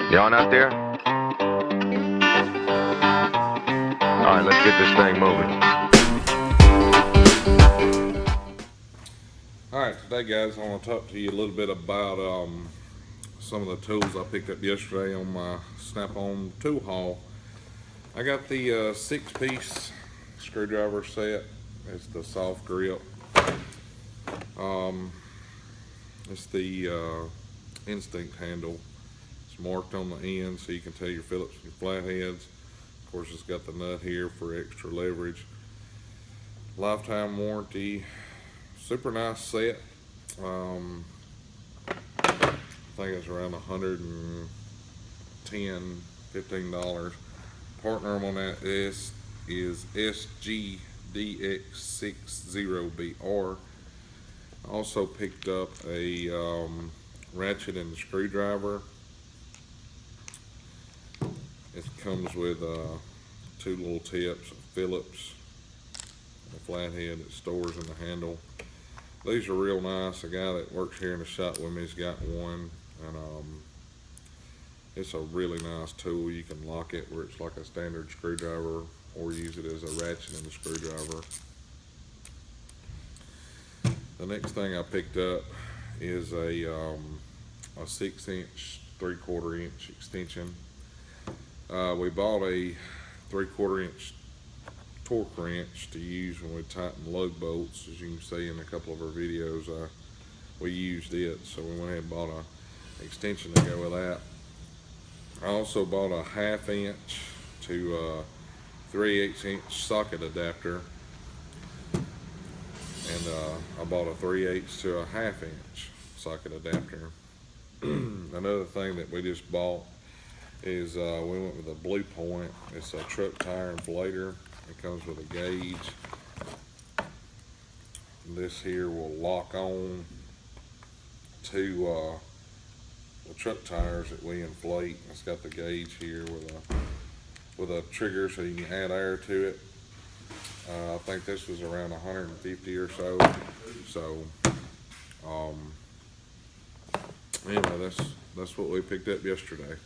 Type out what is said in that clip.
You on out there? Alright, let's get this thing moving. Alright, today guys, I want to talk to you a little bit about some of the tools I picked up yesterday on my Snap-on tool haul. I got the 6-piece screwdriver set. It's the soft grip. It's the instinct handle. It's marked on the end so you can tell your Phillips and flatheads. Of course, it's got the nut here for extra leverage. Lifetime warranty. Super nice set. I think it's around $110, $15. Part number on that is SGDX60BR. I also picked up a ratchet and screwdriver. It comes with two little tips, Phillips, a flathead that stores in the handle. These are real nice. A guy that works here in the shop with me has got one, and it's a really nice tool. You can lock it where it's like a standard screwdriver, or use it as a ratchet and a screwdriver. The next thing I picked up is a 6-inch, 3/4 inch extension. We bought a 3/4 inch torque wrench to use when we tighten lug bolts. As you can see in a couple of our videos, we used it, so we went ahead and bought an extension to go with that. I also bought a 1/2 inch to 3/8 inch socket adapter, and I bought a 3/8 to a 1/2 inch socket adapter. Another thing that we just bought is we went with a Blue Point. It's a truck tire inflator. It comes with a gauge. This here will lock on to the truck tires that we inflate. It's got the gauge here with a trigger so you can add air to it. I think this was around 150 or so. So anyway, that's what we picked up yesterday.